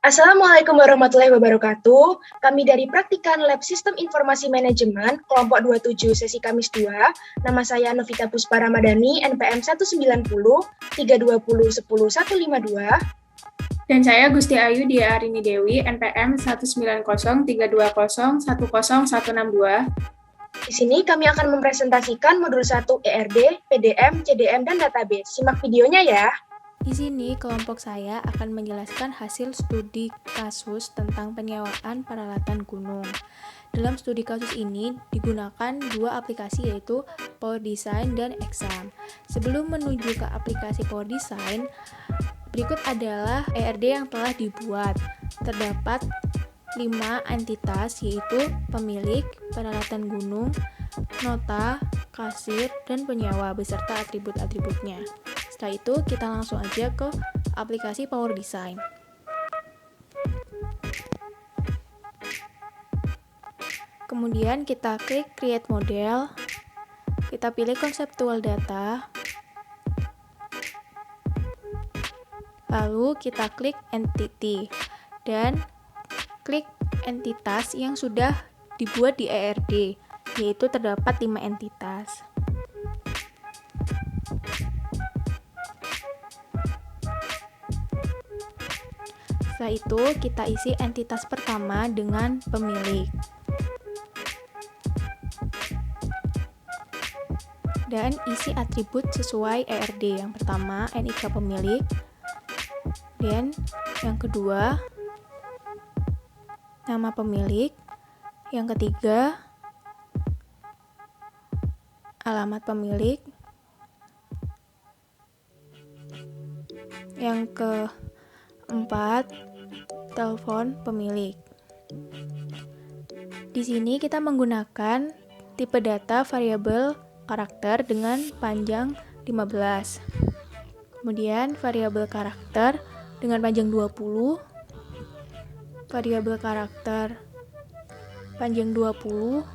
Assalamualaikum warahmatullahi wabarakatuh. Kami dari Praktikan Lab Sistem Informasi Manajemen, kelompok 27, sesi Kamis 2. Nama saya Novita Puspa Ramadhani, NPM 190 320 10 152. Dan saya Gusti Ayu Dia Arini Dewi, NPM 19032010162. Di sini kami akan mempresentasikan modul 1 ERD, PDM, CDM, dan database. Simak videonya ya. Di sini kelompok saya akan menjelaskan hasil studi kasus tentang penyewaan peralatan gunung. Dalam studi kasus ini digunakan dua aplikasi yaitu Power Design dan Exam. Sebelum menuju ke aplikasi Power Design, berikut adalah ERD yang telah dibuat. Terdapat 5 entitas yaitu pemilik, peralatan gunung, nota, kasir, dan penyewa beserta atribut-atributnya. Setelah itu kita langsung aja ke aplikasi Power Design. Kemudian kita klik Create Model. Kita pilih Conceptual Data. Lalu kita klik Entity dan klik entitas yang sudah dibuat di ERD, yaitu terdapat 5 entitas. Setelah itu kita isi entitas pertama dengan pemilik. Dan isi atribut sesuai ERD. Yang pertama NIK pemilik. Dan yang kedua nama pemilik. Yang ketiga alamat pemilik. Yang keempat telepon pemilik. Di sini kita menggunakan tipe data variabel karakter dengan panjang 15. Kemudian variabel karakter dengan panjang 20. Variabel karakter panjang 20.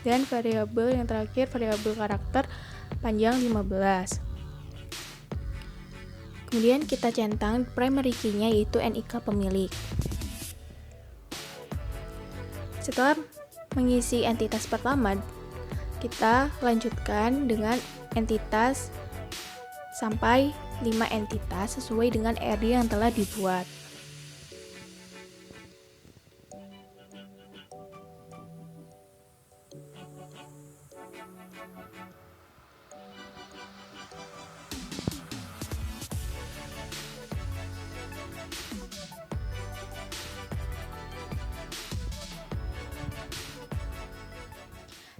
Dan variabel yang terakhir variabel karakter panjang 15. Kemudian kita centang primary key-nya yaitu NIK pemilik. Setelah mengisi entitas pertama, kita lanjutkan dengan entitas sampai 5 entitas sesuai dengan ERD yang telah dibuat.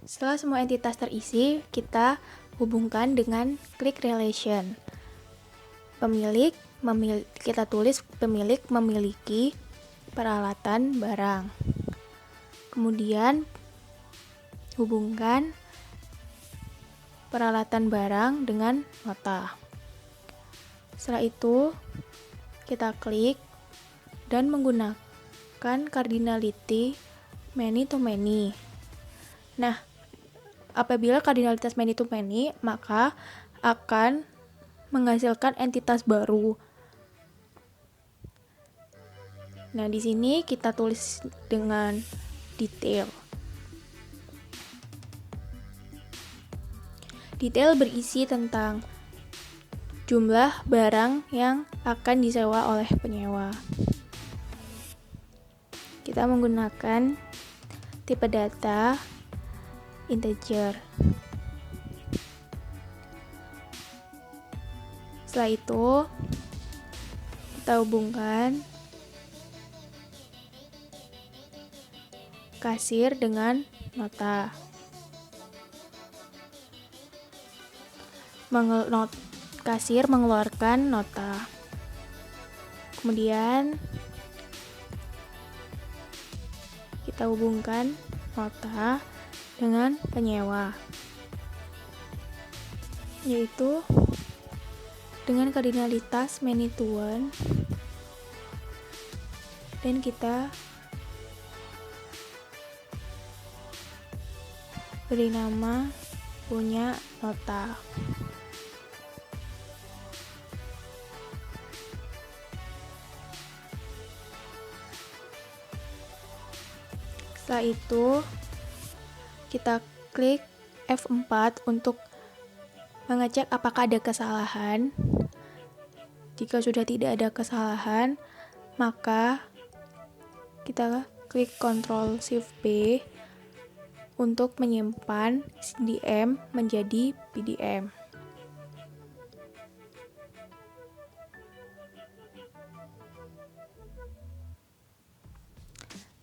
Setelah semua entitas terisi, kita hubungkan dengan click relation. Kita tulis pemilik memiliki peralatan barang. Kemudian hubungkan peralatan barang dengan nota. Setelah itu kita klik dan menggunakan cardinality many to many. Nah, apabila kardinalitas many to many, maka akan menghasilkan entitas baru. Nah, di sini kita tulis dengan detail. Detail berisi tentang jumlah barang yang akan disewa oleh penyewa. Kita menggunakan tipe data integer. Setelah itu kita hubungkan kasir dengan nota. Kasir mengeluarkan nota. Kemudian kita hubungkan nota dengan penyewa, yaitu dengan kardinalitas many to one, dan kita beri nama punya nota. Setelah itu, kita klik F4 untuk mengecek apakah ada kesalahan. Jika sudah tidak ada kesalahan, maka kita klik Ctrl Shift B untuk menyimpan CDM menjadi PDM.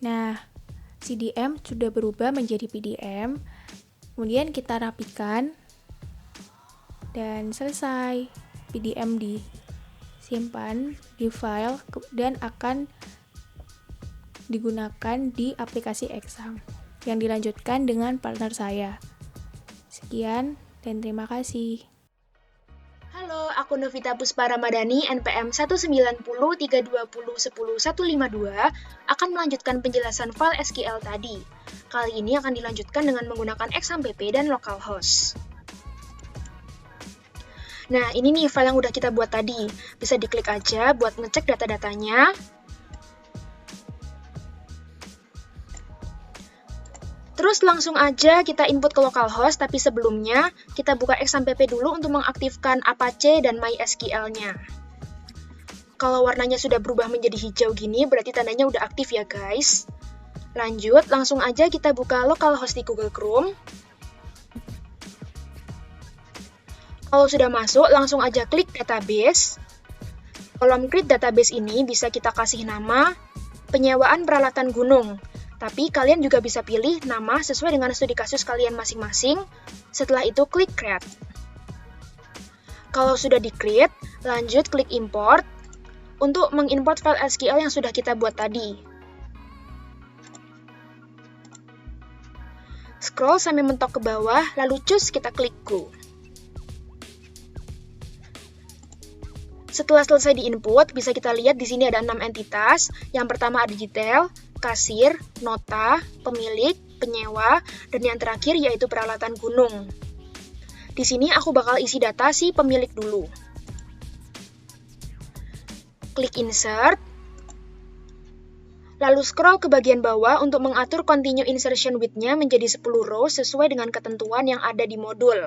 Nah, CDM sudah berubah menjadi PDM. Kemudian kita rapikan dan selesai. PDM disimpan di file dan akan digunakan di aplikasi exam yang dilanjutkan dengan partner saya. Sekian dan terima kasih. Halo, aku Novita Puspa Ramadhani, NPM 19032010152, akan melanjutkan penjelasan file SQL tadi. Kali ini akan dilanjutkan dengan menggunakan exam PP dan localhost. Nah, ini nih file yang udah kita buat tadi. Bisa diklik aja buat ngecek data-datanya. Terus langsung aja kita input ke localhost, tapi sebelumnya kita buka exam PP dulu untuk mengaktifkan Apache dan MySQL-nya. Kalau warnanya sudah berubah menjadi hijau gini, berarti tandanya udah aktif ya guys. Lanjut, langsung aja kita buka localhost di Google Chrome. Kalau sudah masuk, langsung aja klik database. Kolom create database ini bisa kita kasih nama penyewaan peralatan gunung. Tapi kalian juga bisa pilih nama sesuai dengan studi kasus kalian masing-masing. Setelah itu klik create. Kalau sudah di-create, lanjut klik import untuk mengimport file SQL yang sudah kita buat tadi. Scroll sampai mentok ke bawah, lalu choose kita klik go. Setelah selesai di-input, bisa kita lihat di sini ada 6 entitas. Yang pertama ada detail, kasir, nota, pemilik, penyewa, dan yang terakhir yaitu peralatan gunung. Di sini aku bakal isi data si pemilik dulu. Klik insert, lalu scroll ke bagian bawah untuk mengatur continue insertion width-nya menjadi 10 row sesuai dengan ketentuan yang ada di modul.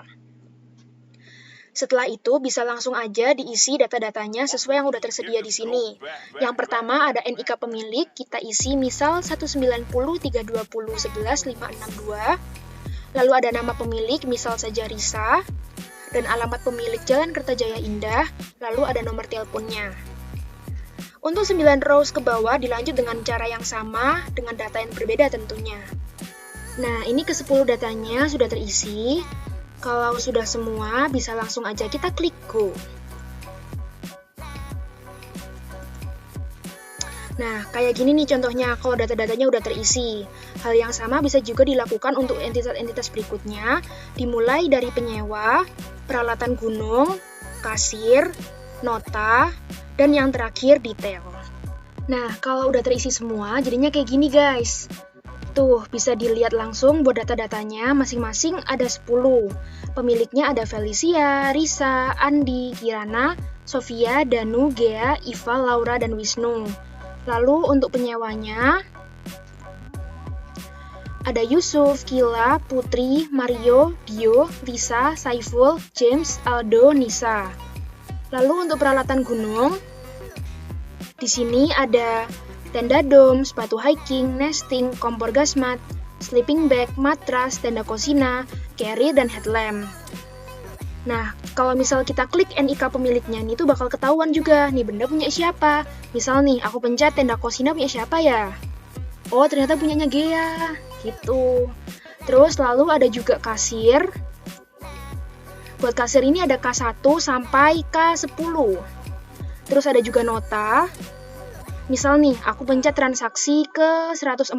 Setelah itu, bisa langsung aja diisi data-datanya sesuai yang udah tersedia di sini. Yang pertama ada NIK pemilik, kita isi misal 190.320.11.562. Lalu ada nama pemilik, misal saja Risa. Dan alamat pemilik Jalan Kertajaya Indah, lalu ada nomor teleponnya. Untuk 9 rows ke bawah dilanjut dengan cara yang sama, dengan data yang berbeda tentunya. Nah, ini ke-10 datanya sudah terisi. Kalau sudah semua, bisa langsung aja kita klik go. Nah, kayak gini nih contohnya kalau data-datanya udah terisi. Hal yang sama bisa juga dilakukan untuk entitas-entitas berikutnya, dimulai dari penyewa, peralatan gunung, kasir, nota, dan yang terakhir detail. Nah, kalau udah terisi semua, jadinya kayak gini guys. Tuh, bisa dilihat langsung buat data-datanya masing-masing ada 10. Pemiliknya ada Felicia, Risa, Andi, Kirana, Sofia, Danu, Gea, Iva, Laura, dan Wisnu. Lalu untuk penyewanya, ada Yusuf, Kila, Putri, Mario, Dio, Lisa, Saiful, James, Aldo, Nisa. Lalu untuk peralatan gunung, di sini ada tenda dom, sepatu hiking, nesting, kompor gas mat, sleeping bag, matras, tenda kosina, carrier, dan headlamp. Nah, kalau misal kita klik NIK pemiliknya, nih tuh bakal ketahuan juga, nih benda punya siapa. Misal nih, aku pencet tenda kosina punya siapa ya? Oh, ternyata punyanya Gea, gitu. Terus lalu ada juga kasir. Buat kasir ini ada K1 sampai K10. Terus ada juga nota. Misal nih, aku pencet transaksi ke 104.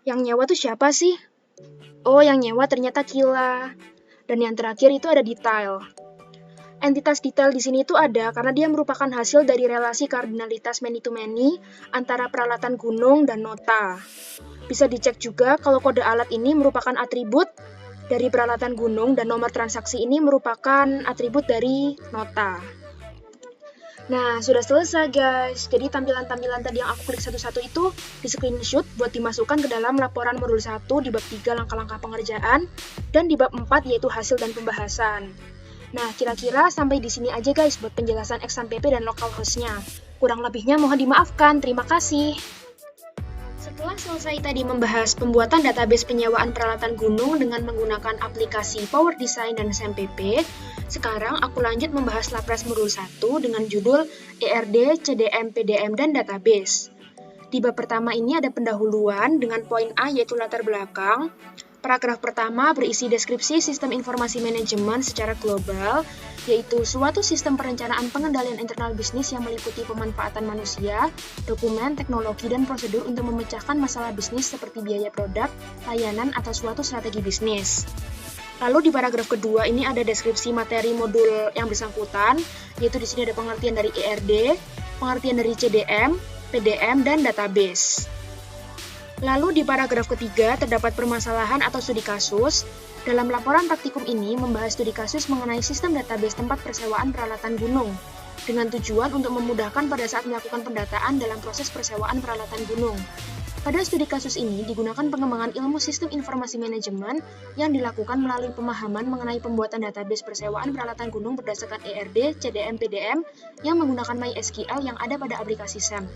Yang nyewa tuh siapa sih? Oh, yang nyewa ternyata Kila. Dan yang terakhir itu ada detail. Entitas detail di sini itu ada karena dia merupakan hasil dari relasi kardinalitas many-to-many antara peralatan gunung dan nota. Bisa dicek juga kalau kode alat ini merupakan atribut dari peralatan gunung dan nomor transaksi ini merupakan atribut dari nota. Nah, sudah selesai guys. Jadi tampilan-tampilan tadi yang aku klik satu-satu itu di screenshot buat dimasukkan ke dalam laporan modul 1 di bab 3 langkah-langkah pengerjaan dan di bab 4 yaitu hasil dan pembahasan. Nah, kira-kira sampai di sini aja guys buat penjelasan exam PP dan localhost-nya. Kurang lebihnya mohon dimaafkan. Terima kasih. Setelah selesai tadi membahas pembuatan database penyewaan peralatan gunung dengan menggunakan aplikasi Power Design dan SMPP, sekarang aku lanjut membahas Lapres Modul 1 dengan judul ERD, CDM, PDM, dan Database. Di bab pertama ini ada pendahuluan dengan poin A yaitu latar belakang. Paragraf pertama berisi deskripsi sistem informasi manajemen secara global, yaitu suatu sistem perencanaan pengendalian internal bisnis yang meliputi pemanfaatan manusia, dokumen, teknologi, dan prosedur untuk memecahkan masalah bisnis seperti biaya produk, layanan, atau suatu strategi bisnis. Lalu di paragraf kedua ini ada deskripsi materi modul yang bersangkutan, yaitu di sini ada pengertian dari ERD, pengertian dari CDM, PDM, dan database. Lalu di paragraf ketiga terdapat permasalahan atau studi kasus. Dalam laporan praktikum ini membahas studi kasus mengenai sistem database tempat persewaan peralatan gunung, dengan tujuan untuk memudahkan pada saat melakukan pendataan dalam proses persewaan peralatan gunung. Pada studi kasus ini digunakan pengembangan ilmu sistem informasi manajemen yang dilakukan melalui pemahaman mengenai pembuatan database persewaan peralatan gunung berdasarkan ERD, CDM, PDM yang menggunakan MySQL yang ada pada aplikasi SAM.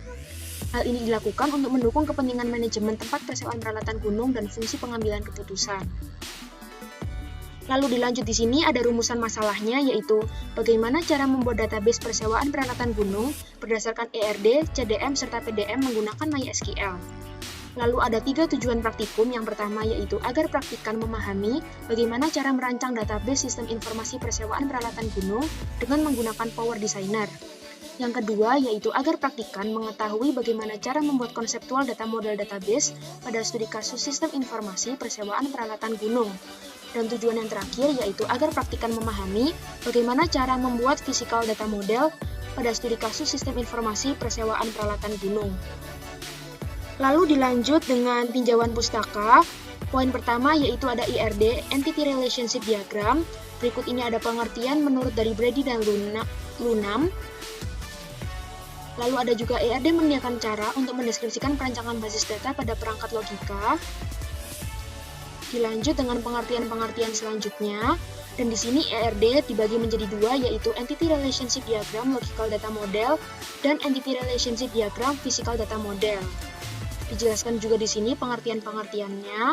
Hal ini dilakukan untuk mendukung kepentingan manajemen tempat persewaan peralatan gunung dan fungsi pengambilan keputusan. Lalu dilanjut di sini ada rumusan masalahnya, yaitu bagaimana cara membuat database persewaan peralatan gunung berdasarkan ERD, CDM, serta PDM menggunakan MySQL. Lalu ada 3 tujuan praktikum. Yang pertama yaitu agar praktikan memahami bagaimana cara merancang database sistem informasi persewaan peralatan gunung dengan menggunakan Power Designer. Yang kedua yaitu agar praktikan mengetahui bagaimana cara membuat konseptual data model database pada studi kasus sistem informasi persewaan peralatan gunung. Dan tujuan yang terakhir yaitu agar praktikan memahami bagaimana cara membuat physical data model pada studi kasus sistem informasi persewaan peralatan gunung. Lalu dilanjut dengan tinjauan pustaka. Poin pertama yaitu ada IRD, Entity Relationship Diagram. Berikut ini ada pengertian menurut dari Brady dan Lunam. Lalu ada juga ERD menyediakan cara untuk mendeskripsikan perancangan basis data pada perangkat logika. Dilanjut dengan pengertian-pengertian selanjutnya. Dan di sini ERD dibagi menjadi 2 yaitu Entity Relationship Diagram Logical Data Model dan Entity Relationship Diagram Physical Data Model. Dijelaskan juga di sini pengertian-pengertiannya.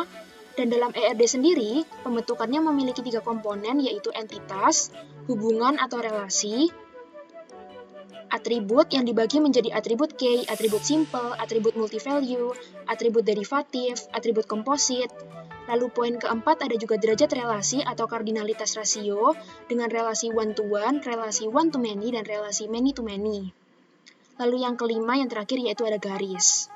Dan dalam ERD sendiri, pembentukannya memiliki 3 komponen yaitu entitas, hubungan atau relasi, atribut yang dibagi menjadi atribut key, atribut simple, atribut multi-value, atribut derivatif, atribut komposit. Lalu poin keempat ada juga derajat relasi atau kardinalitas rasio dengan relasi one-to-one, relasi one-to-many, dan relasi many-to-many. Lalu yang kelima yang terakhir yaitu ada garis.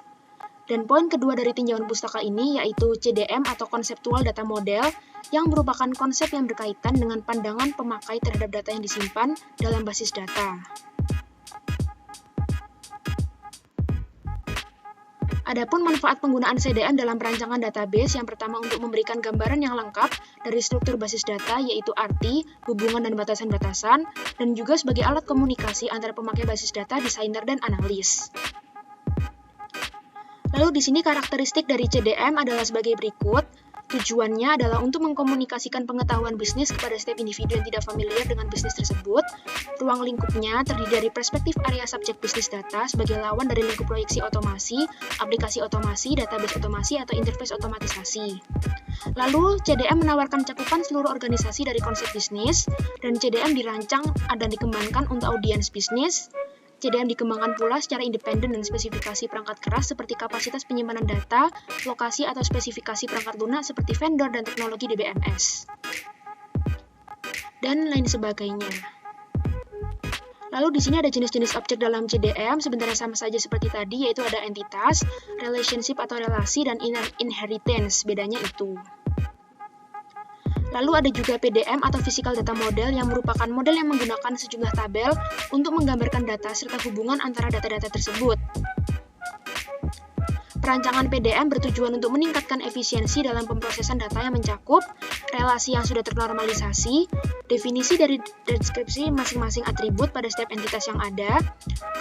Dan poin kedua dari tinjauan pustaka ini yaitu CDM atau Conceptual Data Model yang merupakan konsep yang berkaitan dengan pandangan pemakai terhadap data yang disimpan dalam basis data. Adapun manfaat penggunaan CDM dalam perancangan database yang pertama untuk memberikan gambaran yang lengkap dari struktur basis data yaitu arti, hubungan dan batasan-batasan, dan juga sebagai alat komunikasi antara pemakai basis data, desainer, dan analis. Lalu di sini karakteristik dari CDM adalah sebagai berikut. Tujuannya adalah untuk mengkomunikasikan pengetahuan bisnis kepada setiap individu yang tidak familiar dengan bisnis tersebut. Ruang lingkupnya terdiri dari perspektif area subjek bisnis data sebagai lawan dari lingkup proyeksi otomasi, aplikasi otomasi, database otomasi, atau interface otomatisasi. Lalu, CDM menawarkan cakupan seluruh organisasi dari konsep bisnis, dan CDM dirancang dan dikembangkan untuk audiens bisnis. CDM dikembangkan pula secara independen dan spesifikasi perangkat keras seperti kapasitas penyimpanan data, lokasi atau spesifikasi perangkat lunak seperti vendor dan teknologi DBMS, dan lain sebagainya. Lalu di sini ada jenis-jenis objek dalam CDM, sebenarnya sama saja seperti tadi, yaitu ada entitas, relationship atau relasi, dan inheritance, bedanya itu. Lalu ada juga PDM atau Physical Data Model yang merupakan model yang menggunakan sejumlah tabel untuk menggambarkan data serta hubungan antara data-data tersebut. Perancangan PDM bertujuan untuk meningkatkan efisiensi dalam pemrosesan data yang mencakup relasi yang sudah ternormalisasi, definisi dari deskripsi masing-masing atribut pada setiap entitas yang ada,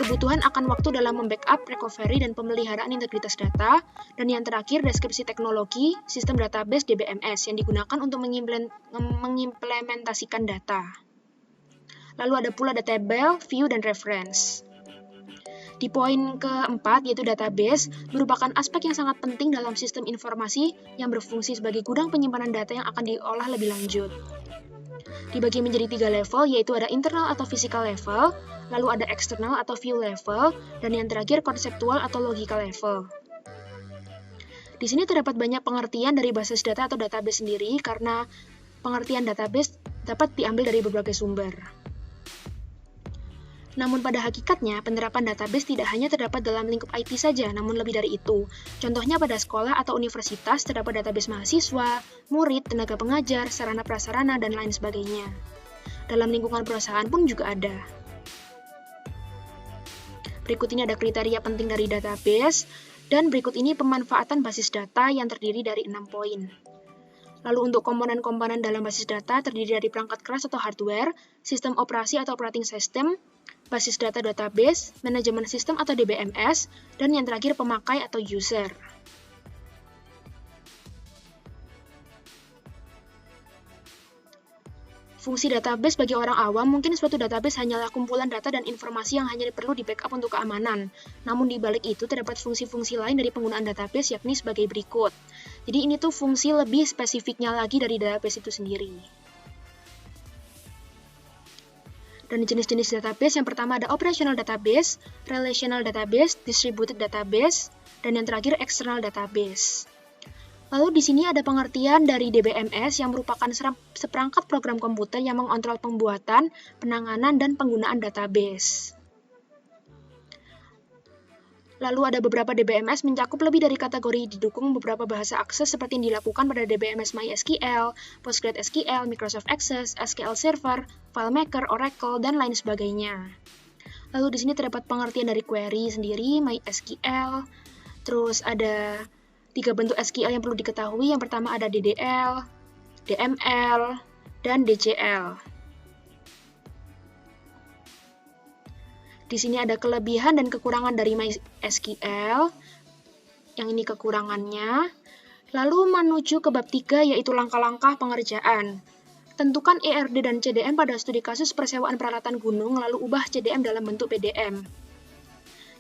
kebutuhan akan waktu dalam membackup, recovery, dan pemeliharaan integritas data, dan yang terakhir deskripsi teknologi, sistem database DBMS yang digunakan untuk mengimplementasikan data. Lalu ada pula table, view, dan reference. Di poin keempat, yaitu database, merupakan aspek yang sangat penting dalam sistem informasi yang berfungsi sebagai gudang penyimpanan data yang akan diolah lebih lanjut. Dibagi menjadi 3 level, yaitu ada internal atau physical level, lalu ada external atau view level, dan yang terakhir konseptual atau logical level. Di sini terdapat banyak pengertian dari basis data atau database sendiri, karena pengertian database dapat diambil dari berbagai sumber. Namun pada hakikatnya, penerapan database tidak hanya terdapat dalam lingkup IT saja, namun lebih dari itu. Contohnya pada sekolah atau universitas terdapat database mahasiswa, murid, tenaga pengajar, sarana-prasarana, dan lain sebagainya. Dalam lingkungan perusahaan pun juga ada. Berikut ini ada kriteria penting dari database, dan berikut ini pemanfaatan basis data yang terdiri dari 6 poin. Lalu untuk komponen-komponen dalam basis data terdiri dari perangkat keras atau hardware, sistem operasi atau operating system, basis data database, manajemen sistem atau DBMS, dan yang terakhir pemakai atau user. Fungsi database bagi orang awam, mungkin suatu database hanyalah kumpulan data dan informasi yang hanya perlu di-backup untuk keamanan. Namun di balik itu terdapat fungsi-fungsi lain dari penggunaan database, yakni sebagai berikut. Jadi ini tuh fungsi lebih spesifiknya lagi dari database itu sendiri. Dan jenis-jenis database, yang pertama ada operational database, relational database, distributed database, dan yang terakhir external database. Lalu di sini ada pengertian dari DBMS yang merupakan seperangkat program komputer yang mengontrol pembuatan, penanganan, dan penggunaan database. Lalu ada beberapa DBMS mencakup lebih dari kategori didukung beberapa bahasa akses seperti yang dilakukan pada DBMS MySQL, PostgreSQL, Microsoft Access, SQL Server, FileMaker, Oracle, dan lain sebagainya. Lalu di sini terdapat pengertian dari query sendiri, MySQL, terus ada 3 bentuk SQL yang perlu diketahui. Yang pertama ada DDL, DML, dan DCL. Di sini ada kelebihan dan kekurangan dari MySQL. Yang ini kekurangannya. Lalu menuju ke bab 3, yaitu langkah-langkah pengerjaan. Tentukan ERD dan CDM pada studi kasus persewaan peralatan gunung, lalu ubah CDM dalam bentuk PDM.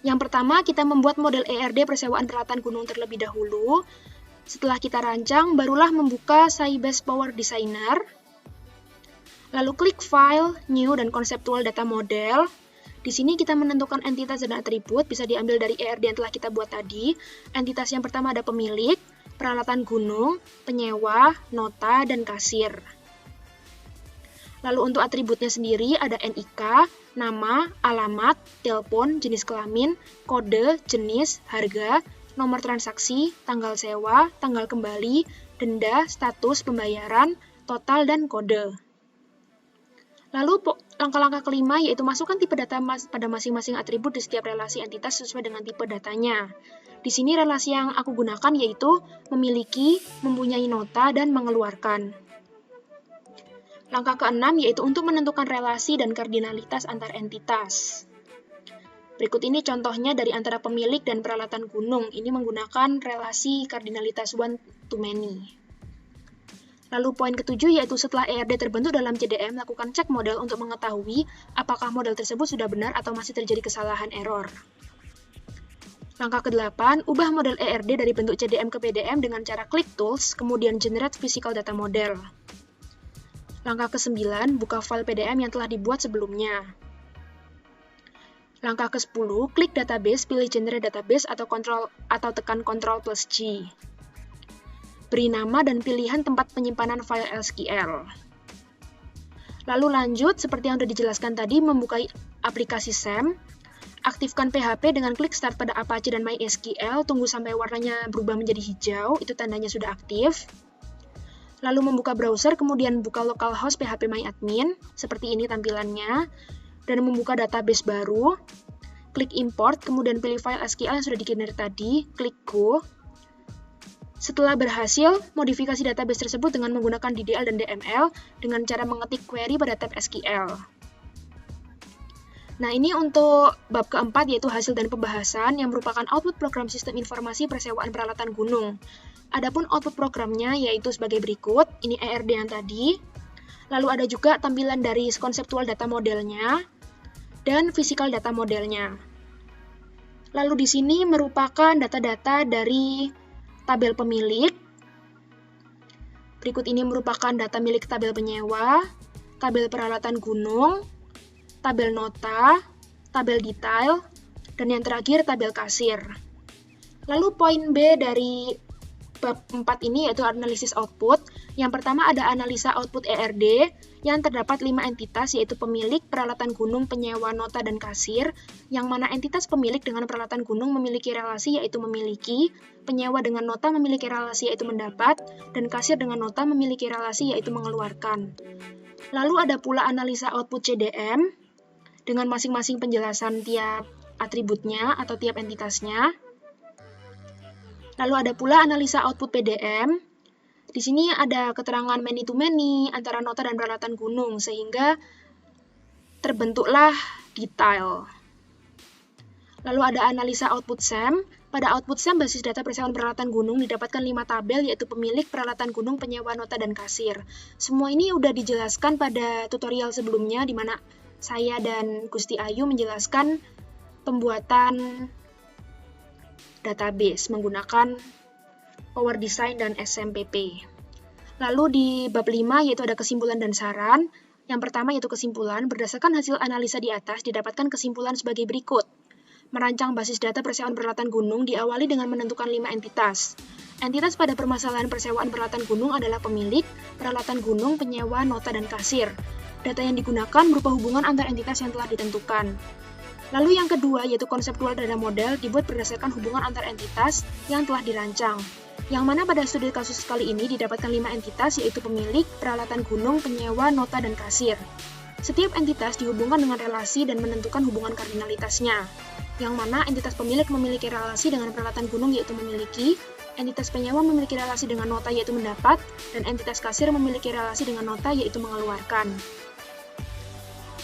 Yang pertama, kita membuat model ERD persewaan peralatan gunung terlebih dahulu. Setelah kita rancang, barulah membuka Sybase Power Designer. Lalu klik File, New, dan Conceptual Data Model. Di sini kita menentukan entitas dan atribut, bisa diambil dari ERD yang telah kita buat tadi. Entitas yang pertama ada pemilik, peralatan gunung, penyewa, nota, dan kasir. Lalu untuk atributnya sendiri ada NIK, nama, alamat, telepon, jenis kelamin, kode, jenis, harga, nomor transaksi, tanggal sewa, tanggal kembali, denda, status pembayaran, total, dan kode. Lalu langkah-langkah kelima yaitu masukkan tipe data pada masing-masing atribut di setiap relasi entitas sesuai dengan tipe datanya. Di sini relasi yang aku gunakan yaitu memiliki, mempunyai nota, dan mengeluarkan. Langkah keenam yaitu untuk menentukan relasi dan kardinalitas antar entitas. Berikut ini contohnya dari antara pemilik dan peralatan gunung. Ini menggunakan relasi kardinalitas one to many. Lalu poin ketujuh yaitu setelah ERD terbentuk dalam CDM, lakukan cek model untuk mengetahui apakah model tersebut sudah benar atau masih terjadi kesalahan error. Langkah ke-8, ubah model ERD dari bentuk CDM ke PDM dengan cara klik Tools, kemudian Generate Physical Data Model. Langkah ke-9, buka file PDM yang telah dibuat sebelumnya. Langkah ke-10, klik Database, pilih Generate Database atau tekan Ctrl+G. Beri nama dan pilihan tempat penyimpanan file SQL. Lalu lanjut, seperti yang sudah dijelaskan tadi, membuka aplikasi SAM, aktifkan PHP dengan klik Start pada Apache dan MySQL, tunggu sampai warnanya berubah menjadi hijau, itu tandanya sudah aktif. Lalu membuka browser, kemudian buka localhost phpMyAdmin, seperti ini tampilannya, dan membuka database baru, klik Import, kemudian pilih file SQL yang sudah di-generate tadi, klik Go. Setelah berhasil, modifikasi database tersebut dengan menggunakan DDL dan DML dengan cara mengetik query pada tab SQL. Nah, ini untuk bab keempat, yaitu hasil dan pembahasan yang merupakan output program sistem informasi persewaan peralatan gunung. Adapun output programnya yaitu sebagai berikut, ini ERD yang tadi. Lalu ada juga tampilan dari konseptual data modelnya dan physical data modelnya. Lalu di sini merupakan data-data dari tabel pemilik. Berikut ini merupakan data milik tabel penyewa, tabel peralatan gunung, tabel nota, tabel detail, dan yang terakhir tabel kasir. Lalu poin B dari bab 4 ini yaitu analisis output. Yang pertama ada analisa output ERD yang terdapat 5 entitas yaitu pemilik, peralatan gunung, penyewa, nota, dan kasir, yang mana entitas pemilik dengan peralatan gunung memiliki relasi yaitu memiliki, penyewa dengan nota memiliki relasi yaitu mendapat, dan kasir dengan nota memiliki relasi yaitu mengeluarkan. Lalu ada pula analisa output CDM dengan masing-masing penjelasan tiap atributnya atau tiap entitasnya. Lalu ada pula analisa output PDM. Di sini ada keterangan many-to-many antara nota dan peralatan gunung, sehingga terbentuklah detail. Lalu ada analisa output SAM. Pada output SAM, basis data persewaan peralatan gunung didapatkan 5 tabel, yaitu pemilik, peralatan gunung, penyewa, nota, dan kasir. Semua ini udah dijelaskan pada tutorial sebelumnya, di mana saya dan Gusti Ayu menjelaskan pembuatan database menggunakan Power Design dan SMPP. Lalu di bab 5 yaitu ada kesimpulan dan saran. Yang pertama yaitu kesimpulan, berdasarkan hasil analisa di atas didapatkan kesimpulan sebagai berikut. Merancang basis data persewaan peralatan gunung diawali dengan menentukan 5 entitas. Entitas pada permasalahan persewaan peralatan gunung adalah pemilik, peralatan gunung, penyewa, nota, dan kasir. Data yang digunakan berupa hubungan antar entitas yang telah ditentukan. Lalu yang kedua yaitu konseptual data model dibuat berdasarkan hubungan antar entitas yang telah dirancang. Yang mana pada studi kasus kali ini didapatkan 5 entitas yaitu pemilik, peralatan gunung, penyewa, nota, dan kasir. Setiap entitas dihubungkan dengan relasi dan menentukan hubungan kardinalitasnya. Yang mana entitas pemilik memiliki relasi dengan peralatan gunung yaitu memiliki, entitas penyewa memiliki relasi dengan nota yaitu mendapat, dan entitas kasir memiliki relasi dengan nota yaitu mengeluarkan.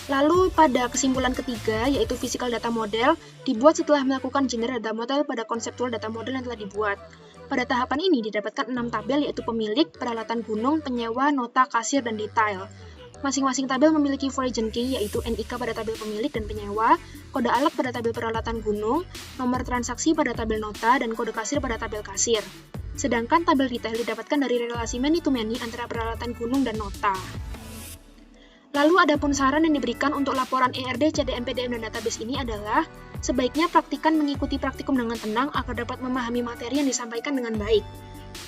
Lalu pada kesimpulan ketiga, yaitu physical data model, dibuat setelah melakukan general data model pada konseptual data model yang telah dibuat. Pada tahapan ini didapatkan 6 tabel yaitu pemilik, peralatan gunung, penyewa, nota, kasir, dan detail. Masing-masing tabel memiliki origin key yaitu NIK pada tabel pemilik dan penyewa, kode alat pada tabel peralatan gunung, nomor transaksi pada tabel nota, dan kode kasir pada tabel kasir. Sedangkan tabel detail didapatkan dari relasi many-to-many antara peralatan gunung dan nota. Lalu ada pun saran yang diberikan untuk laporan ERD, CDM, PDM, dan database ini adalah sebaiknya praktikan mengikuti praktikum dengan tenang agar dapat memahami materi yang disampaikan dengan baik.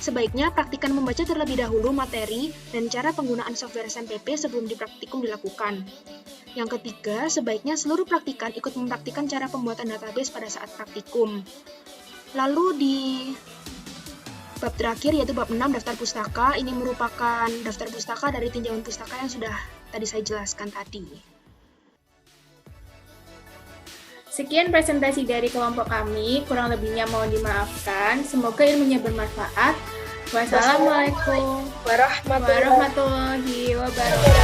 Sebaiknya praktikan membaca terlebih dahulu materi dan cara penggunaan software SMPP sebelum dipraktikum dilakukan. Yang ketiga, sebaiknya seluruh praktikan ikut mempraktikkan cara pembuatan database pada saat praktikum. Lalu di bab terakhir yaitu bab 6 daftar pustaka, ini merupakan daftar pustaka dari tinjauan pustaka yang sudah tadi saya jelaskan tadi. Sekian presentasi dari kelompok kami, kurang lebihnya mohon dimaafkan. Semoga ilmunya bermanfaat. Wassalamualaikum warahmatullahi wabarakatuh.